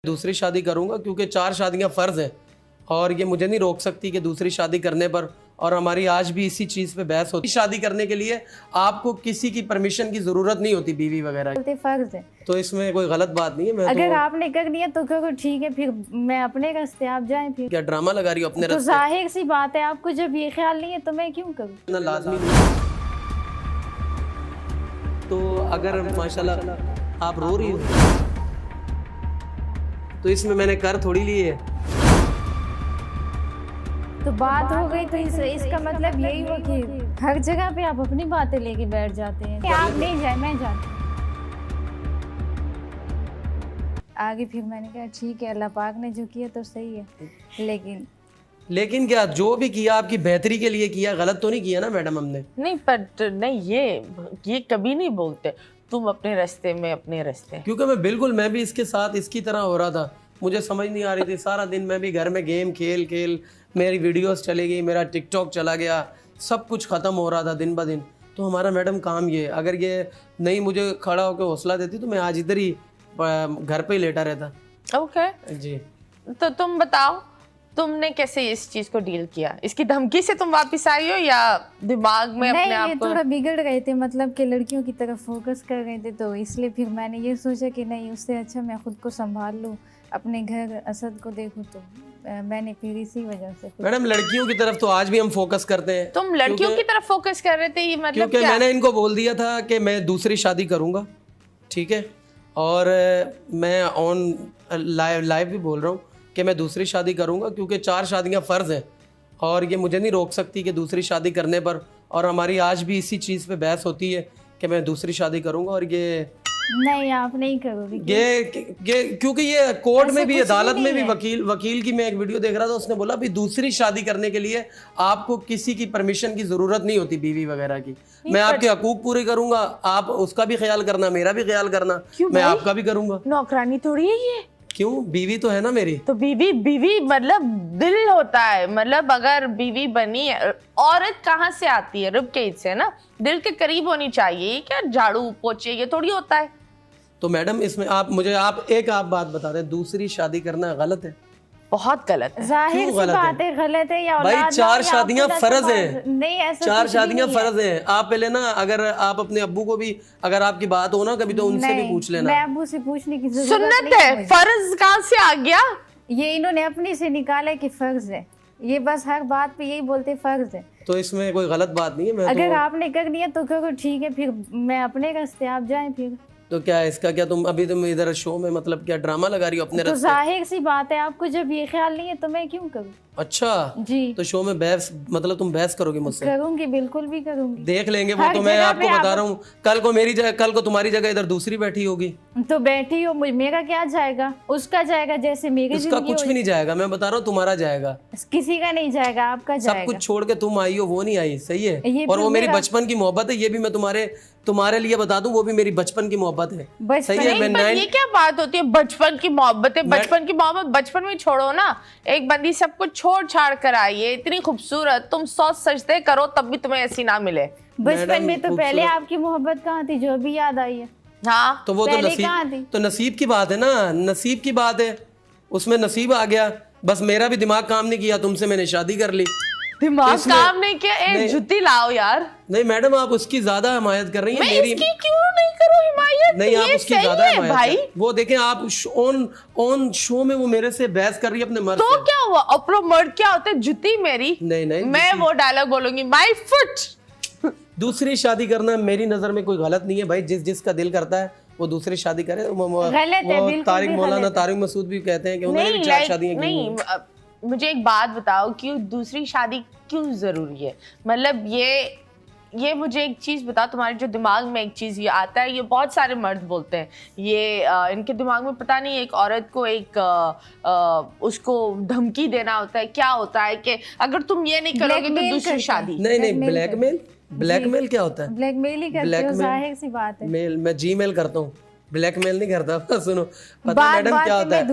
दूसरी शादी करूंगा क्योंकि 4 शादियां फ़र्ज़ हैं और ये मुझे नहीं रोक सकती कि दूसरी शादी करने पर, और हमारी आज भी इसी चीज़ पे बहस होती है। शादी करने के लिए आपको किसी की परमिशन की ज़रूरत नहीं होती, बीवी वगैरह फर्ज है, तो इसमें कोई गलत बात नहीं है। मैं अगर तो आपने कर लिया तो करो, ठीक है, फिर मैं अपने रास्ते, आप जाएं। फिर क्या ड्रामा लगा रही हो अपने तो रास्ते? जाहिर सी बात है, आपको जब ये ख्याल नहीं है तो मैं क्यों करूँ? इतना लाजमी नहीं। तो अगर माशाल्लाह आप रो रही हो तो इसमें मैंने कर थोड़ी ली है। तो बात हो गई तो इसका मतलब यही हुआ कि हर जगह पे आप अपनी बातें लेके बैठ जाते हैं कि आप नहीं जाए, मैं जाती। आगे फिर मैंने कहा ठीक है, अल्लाह पाक ने जो किया तो सही है, लेकिन क्या जो भी किया आपकी बेहतरी के लिए किया, गलत तो नहीं किया ना मैडम हमने? नहीं, पर नहीं, ये कभी नहीं बोलते तुम अपने रास्ते में अपने रास्ते। क्योंकि मैं भी इसके साथ इसकी तरह हो रहा था, मुझे समझ नहीं आ रही थी। सारा दिन मैं भी घर में गेम खेल मेरी वीडियोस चली गई, मेरा टिकटॉक चला गया, सब कुछ ख़त्म हो रहा था दिन ब दिन। तो हमारा मैडम काम ये, अगर ये नहीं मुझे खड़ा होकर हौसला देती तो मैं आज इधर ही घर पे ही लेटा रहता। ओके जी, तो तुम बताओ, तुमने कैसे इस चीज को डील किया? इसकी धमकी से तुम वापस आई हो या दिमाग में अपने आप को? थोड़ा बिगड़ गए थे, मतलब कि लड़कियों की तरफ फोकस कर रहे थे, तो इसलिए फिर मैंने ये सोचा कि नहीं, उससे अच्छा मैं खुद को संभाल लूँ, अपने घर असद को देखूँ। तो मैंने फिर इसी वजह से। मैडम लड़कियों की तरफ तो आज भी हम फोकस करते हैं। तुम लड़कियों की तरफ फोकस कर रहे थे, ये मतलब क्योंकि क्या? मैंने इनको बोल दिया था कि मैं दूसरी शादी करूंगा, ठीक है, और मैं ऑन लाइव भी बोल रहा हूँ कि मैं दूसरी शादी करूंगा क्योंकि 4 शादियां फ़र्ज़ हैं और ये मुझे नहीं रोक सकती कि दूसरी शादी करने पर, और हमारी आज भी इसी चीज़ पे बहस होती है कि मैं दूसरी शादी करूंगा। और ये नहीं, आप नहीं करोगे क्योंकि ये कोर्ट में भी, अदालत में भी, वकील की मैं एक वीडियो देख रहा था, उसने बोला भी दूसरी शादी करने के लिए आपको किसी की परमिशन की ज़रूरत नहीं होती, बीवी वगैरह की। मैं आपके हकूक पूरे करूंगा, आप उसका भी ख्याल करना, मेरा भी ख्याल करना, मैं आपका भी करूंगा। नौकरानी थोड़ी है ये। क्यों? बीवी तो है ना मेरी। तो बीवी मतलब दिल होता है, मतलब अगर बीवी बनी है, औरत कहाँ से आती है? रब के से ना, दिल के करीब होनी चाहिए। क्या झाड़ू पोछे ये थोड़ी होता है? तो मैडम इसमें आप बात बता दें, दूसरी शादी करना गलत है? बहुत गलत है। जाहिर सी बात है, गलत है। या भाई 4 शादियां फर्ज हैं। नहीं, ऐसा 4 शादियां फर्ज हैं। आप पहले ना, अगर आप अपने अब्बू को भी, अगर आपकी बात हो ना कभी, तो उनसे भी पूछ लेना। मैं अब्बू से पूछने की जरूरत सुन्नत है, फर्ज कहाँ से आ गया? ये इन्होंने अपने से निकाला कि फर्ज है, ये बस हर बात पे यही बोलते फर्ज है। तो इसमें कोई गलत बात नहीं है। मैं अगर आपने कर लिया तो करो, ठीक है, फिर मैं अपने रास्ते, आप जाएं। फिर तो क्या इसका क्या, तुम इधर शो में मतलब क्या ड्रामा लगा रही हो अपने तो रास्ते? जाहिर सी बात है, आपको जब ये ख्याल नहीं है तो मैं क्यों करूं? अच्छा जी, तो शो में बहस, मतलब तुम बहस करोगी मुझसे? करूंगी, बिल्कुल भी करूंगी। देख लेंगे वो तो। मैं आपको बता रहा हूँ, कल को तुम्हारी जगह इधर दूसरी बैठी होगी तो बैठी हो, मेरा क्या जाएगा? उसका जाएगा, जैसे मेरी उसका कुछ भी नहीं जाएगा। मैं बता रहा हूँ, तुम्हारा जाएगा, किसी का नहीं जाएगा, आपका जाएगा। सब कुछ छोड़ के तुम आई हो, वो नहीं आई, सही है। और वो मेरी बचपन की मोहब्बत है, ये भी मैं तुम्हारे लिए बता दूं, वो भी मेरी बचपन की मोहब्बत है, सही है। ये क्या बात होती है बचपन की मोहब्बत है? बचपन की मोहब्बत बचपन में छोड़ो ना। एक बंदी सब कुछ छोड़ छाड़ कर आई है, इतनी खूबसूरत, तुम 100 सजदे करो तब भी तुम्हें ऐसी ना मिले। बचपन में तो पहले आपकी मोहब्बत कहाँ थी, जो अभी याद आई है? हाँ, तो वो तो नसीब की बात है ना, नसीब की बात है, उसमें नसीब आ गया। बस मेरा भी दिमाग काम नहीं किया, तुमसे मैंने शादी कर ली। दिमाग काम नहीं किया? एक जुत्ती लाओ यार। नहीं मैडम, आप उसकी ज्यादा हिमायत कर रही हैं। मेरी इसकी क्यों नहीं करूं हिमायत? नहीं, आप उसकी ज्यादा हिमायत भाई। वो देखें, आप ऑन शो में वो मेरे से बहस कर रही है अपने मर्द तो क्या हुआ? अपना मर्द क्या होता है? जुत्ती मेरी? नहीं, मैं वो डायलॉग बोलूंगी, माय फुट। दूसरी शादी करना मेरी नजर में कोई गलत नहीं है भाई। जिसका दिल करता है वो दूसरी शादी करे। मौलाना तारिक मसूद भी कहते हैं कि उन्होंने भी 4 शादियां की हैं। मुझे एक बात बताओ, क्यों दूसरी शादी क्यों जरूरी है? मतलब ये मुझे एक चीज बताओ, तुम्हारे जो दिमाग में एक चीज ये आता है, ये बहुत सारे मर्द बोलते हैं, ये इनके दिमाग में पता नहीं, एक औरत को उसको धमकी देना होता है, क्या होता है कि अगर तुम ये नहीं करोगे तो दूसरी शादी। नहीं, ब्लैकमेल क्या होता है? ब्लैकमेल ही करते हो, जाहिर सी बात है। मैं जीमेल करता हूँ, ब्लैकमेल नहीं करता। सुनो, पता मैडम क्या होता है?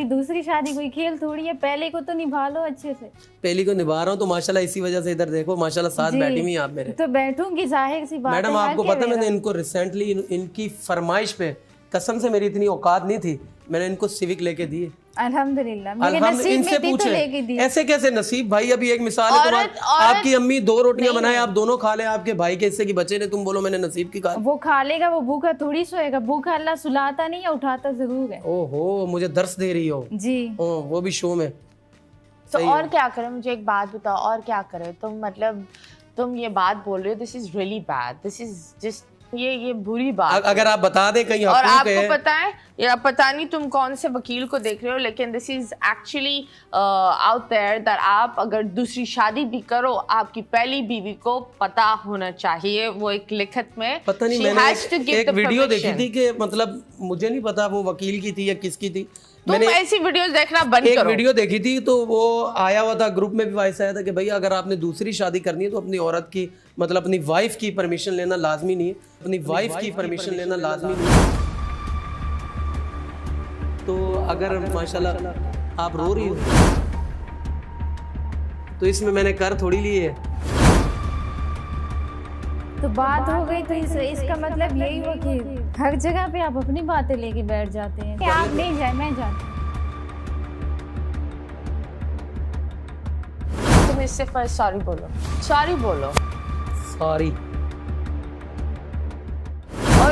दूसरी शादी कोई खेल थोड़ी है। पहले को तो निभा लो अच्छे से। पहले को निभा रहा हूँ तो माशाल्लाह, इसी वजह से इधर देखो माशाल्लाह साथ बैठी हुई आप मेरे। तो बैठूंगी, जाहिर सी बात है। मैडम आपको पता, मैंने इनको रिसेंटली इनकी फरमाइश पे, कसम से मेरी इतनी औकात नहीं थी, मैंने इनको सिविक लेके दिए। अल्हम्दुलिल्लाह, मेरे हम नसीब इनसे में थी तो लेके पूछे दी। ऐसे कैसे नसीब भाई? अभी एक मिसाल है तुम्हारी, आपकी अम्मी 2 रोटियां बनाए, आप दोनों खा ले, आपके भाई के हिस्से की बचे ने, तुम बोलो मैंने नसीब की खा। वो खा लेगा, वो भूखा थोड़ी सोएगा। भूखा अल्लाह सुलाता नहीं है, उठाता जरूर है। ओहो, मुझे दर्स दे रही हो जी। वो भी शो में। तो और क्या करें? मुझे एक बात बताओ, और क्या करें? तुम मतलब तुम ये बात बोल रहे हो, this is really bad, this is just ये बुरी बात। अगर आप बता दें कहीं और हकूक आपको है। पता है, या पता नहीं तुम कौन से वकील को देख रहे हो, लेकिन this is actually out there that आप अगर दूसरी शादी भी करो, आपकी पहली बीवी को पता होना चाहिए। वो एक लिखत में पता नहीं, she मैंने has to give एक the वीडियो देखी permission। थी कि मतलब मुझे नहीं पता वो वकील की थी या किसकी थी। तुम ऐसी वीडियोस देखना बंद एक करो। वीडियो देखी थी तो वो आया हुआ था, ग्रुप में भी वॉइस आया था कि भैया अगर आपने दूसरी शादी करनी है तो अपनी औरत की मतलब अपनी वाइफ की परमिशन लेना लाजमी नहीं है, अपनी वाइफ की परमिशन लेना लाजमी नहीं है। तो अगर माशाल्लाह आप रो रही हो तो इसमें मैंने कर थोड़ी ली है। तो बात हो गई तो इसका मतलब यही हुआ कि हर जगह पे आप अपनी बातें लेके बैठ जाते हैं कि आप नहीं जाए, मैं जाती हूँ। तुम इससे फर्स्ट सॉरी बोलो, सॉरी बोलो। सॉरी। और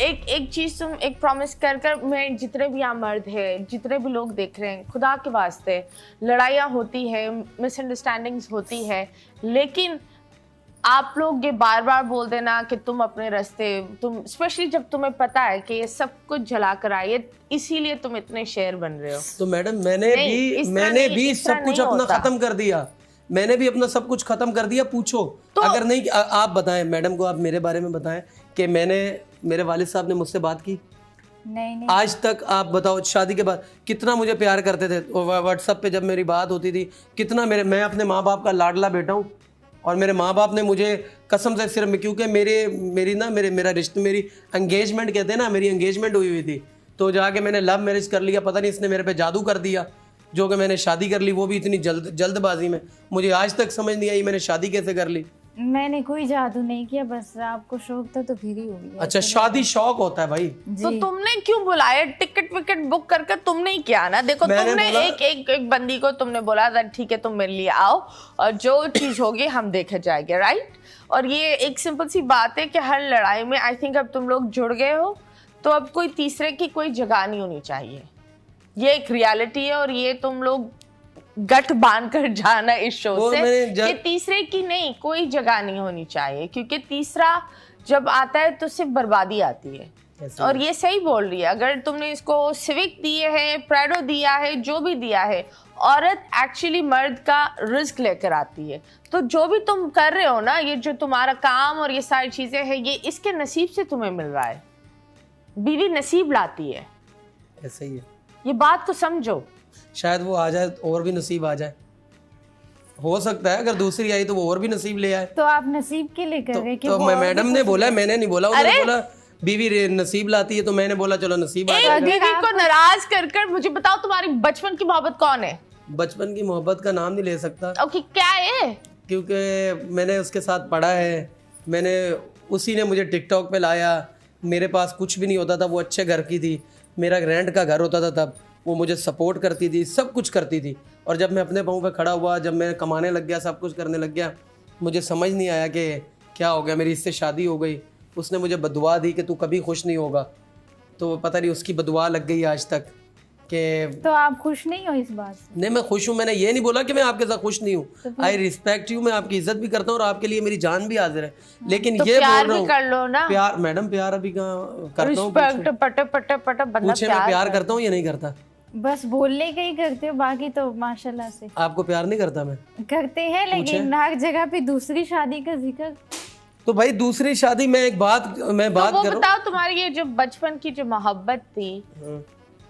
एक चीज तुम एक प्रॉमिस कर मैं जितने भी यहाँ मर्द हैं, जितने भी लोग देख रहे हैं, खुदा के वास्ते लड़ाइयाँ होती है, मिसअंडरस्टैंडिंग्स होती है, लेकिन आप लोग ये बार बार बोल देना कि तुम अपने रास्ते, तुम स्पेशली जब तुम्हें पता है कि ये सब कुछ जला कर आए, इसीलिए तुम इतने शेर बन रहे हो। तो मैडम मैंने भी सब कुछ अपना खत्म कर दिया, मैंने भी अपना सब कुछ खत्म कर दिया। पूछो तो अगर नहीं आप बताएं मैडम को, आप मेरे बारे में बताएं कि मेरे वालिद साहब ने मुझसे बात की? नहीं। आज तक आप बताओ शादी के बाद कितना मुझे प्यार करते थे, व्हाट्सएप पे जब मेरी बात होती थी कितना मैं अपने माँ बाप का लाडला बेटा हूँ, और मेरे माँ बाप ने मुझे कसम से सिर्फ क्योंकि मेरा रिश्ता, मेरी एंगेजमेंट कहते हैं ना, मेरी एंगेजमेंट हुई थी तो जाके मैंने लव मैरिज कर लिया। पता नहीं इसने मेरे पे जादू कर दिया जो कि मैंने शादी कर ली, वो भी इतनी जल्दबाजी में। मुझे आज तक समझ नहीं आई मैंने शादी कैसे कर ली। मैंने कोई जादू नहीं किया, बस आपको शौक था तो फिर ही हुई। अच्छा, शादी शौक होता है भाई। तो तुमने क्यों बुलाया? टिकट विकेट बुक करके तुमने ही किया ना। देखो तुमने एक बंदी को तुमने बोला था ठीक है तुम मेरे लिए आओ और जो चीज होगी हम देखे जाएंगे, राइट? और ये एक सिंपल सी बात है कि हर लड़ाई में आई थिंक अब तुम लोग जुड़ गए हो तो अब कोई तीसरे की कोई जगह नहीं होनी चाहिए। ये एक रियलिटी है और ये तुम लोग गठ बांध कर जाना इस शो से कि तीसरे की नहीं कोई जगह नहीं होनी चाहिए, क्योंकि तीसरा जब आता है तो सिर्फ बर्बादी आती है। और ये सही बोल रही है, अगर तुमने इसको सिविक दिए है, प्राइडो दिया है, जो भी दिया है, औरत एक्चुअली मर्द का रिस्क लेकर आती है। तो जो भी तुम कर रहे हो ना, ये जो तुम्हारा काम और ये सारी चीजें हैं, ये इसके नसीब से तुम्हें मिल रहा है। बीवी नसीब लाती है, ऐसा ही है। ये बात को समझो। शायद वो आ जाए और भी नसीब आ जाए, हो सकता है अगर दूसरी आई तो वो और भी नसीब ले आए। तो आप नसीब के लिए कर रहे तो मैडम ने बोला, मैंने नहीं बोला, उन्होंने बोला बीवी नसीब लाती है तो मैंने बोला चलो नसीब आ जाएगा। बीवी को नाराज कर मुझे बताओ तुम्हारी बचपन की मोहब्बत कौन है? बचपन की मोहब्बत का नाम नहीं ले सकता। ओके, क्या है? क्योंकि मैंने उसके साथ पढ़ा है, उसी ने मुझे टिकटॉक पे लाया। मेरे पास कुछ भी नहीं होता था, वो अच्छे घर की थी, मेरा रेंट का घर होता था तब, वो मुझे सपोर्ट करती थी, सब कुछ करती थी। और जब मैं अपने पाँव पे खड़ा हुआ, जब मैं कमाने लग गया, सब कुछ करने लग गया, मुझे समझ नहीं आया कि क्या हो गया, मेरी इससे शादी हो गई। उसने मुझे बदुआ दी कि तू कभी खुश नहीं होगा, तो पता नहीं उसकी बदुआ लग गई आज तक कि। तो आप खुश नहीं हो इस बात से? नहीं, मैं खुश हूँ। मैंने ये नहीं बोला कि मैं आपके साथ खुश नहीं हूँ। आई रिस्पेक्ट यू, मैं आपकी इज्जत भी करता हूँ और आपके लिए मेरी जान भी हाजिर है, लेकिन तो ये प्यार बोल रहा भी कर लो ना। प्यार मैडम, प्यार अभी कहाँ करता हूँ? पूछे मैं प्यार करता हूँ या नहीं करता? बस बोलने का ही करते हो, बाकी तो माशाल्लाह से। आपको प्यार नहीं करता? मैं करते हैं, लेकिन हर जगह पे दूसरी शादी का जिक्र। तो भाई दूसरी शादी मैं बात कर रहा हूँ। बताओ तुम्हारी ये जो बचपन की जो मोहब्बत थी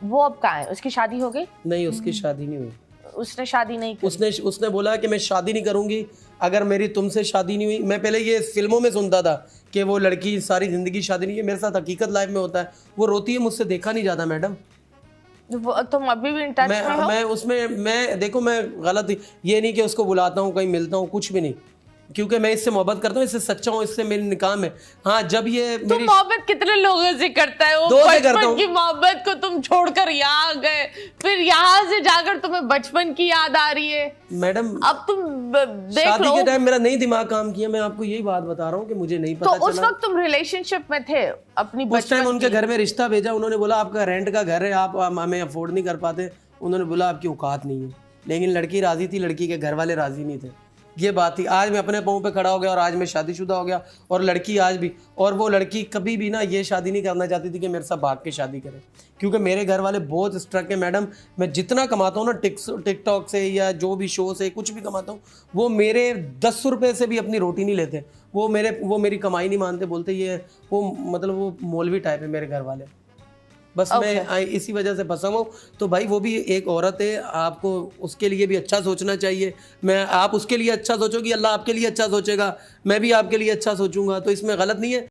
वो अब कहाँ है? उसकी शादी हो गई? नहीं, उसकी शादी नहीं हुई। उसने शादी नहीं की। उसने बोला कि मैं शादी नहीं करूंगी अगर मेरी तुमसे शादी नहीं हुई। मैं पहले ये फिल्मों में सुनता था कि वो लड़की सारी जिंदगी शादी नहीं है, मेरे साथ हकीकत लाइफ में होता है। वो रोती है, मुझसे देखा नहीं जाता मैडम। तुम अभी भी इन टच में हो? मैं उसमें देखो मैं गलत, ये नहीं कि उसको बुलाता हूँ कहीं मिलता हूँ, कुछ भी नहीं। क्योंकि मैं इससे मोहब्बत करता हूँ, इससे सच्चा हूँ, इससे मेरी निकाह में। हाँ, जब ये तुम मोहब्बत कितने लोगों से करता है? वो बचपन की मोहब्बत को तुम छोड़कर यहाँ गए, फिर यहाँ से जाकर तुम्हें बचपन की याद आ रही है। मैडम अब तुम देख शादी लो, के टाइम मेरा नहीं दिमाग काम किया, मैं आपको यही बात बता रहा हूँ कि मुझे नहीं पता तो उस चला। वक्त तुम रिलेशनशिप में थे अपनी उस टाइम बचपन उनके की? घर में रिश्ता भेजा, उन्होंने बोला आपका रेंट का घर है, आप हमें अफोर्ड नहीं कर पाते। उन्होंने बोला आपकी औकात नहीं है, लेकिन लड़की राजी थी, लड़की के घर वाले राजी नहीं थे। ये बात थी। आज मैं अपने पाँव पे खड़ा हो गया और आज मैं शादीशुदा हो गया, और लड़की आज भी। और वो लड़की कभी भी ना ये शादी नहीं करना चाहती थी कि मेरे साथ भाग के शादी करे, क्योंकि मेरे घर वाले बहुत स्ट्रक है मैडम। मैं जितना कमाता हूँ ना टिकटॉक से या जो भी शो से कुछ भी कमाता हूँ, वो मेरे 10 रुपये से भी अपनी रोटी नहीं लेते। वो मेरी कमाई नहीं मानते, बोलते ये वो मतलब वो मौलवी टाइप है मेरे घर वाले। बस मैं इसी वजह से फंसा हूँ। तो भाई वो भी एक औरत है, आपको उसके लिए भी अच्छा सोचना चाहिए। आप उसके लिए अच्छा सोचोगी, अल्लाह आपके लिए अच्छा सोचेगा, मैं भी आपके लिए अच्छा सोचूंगा, तो इसमें गलत नहीं है।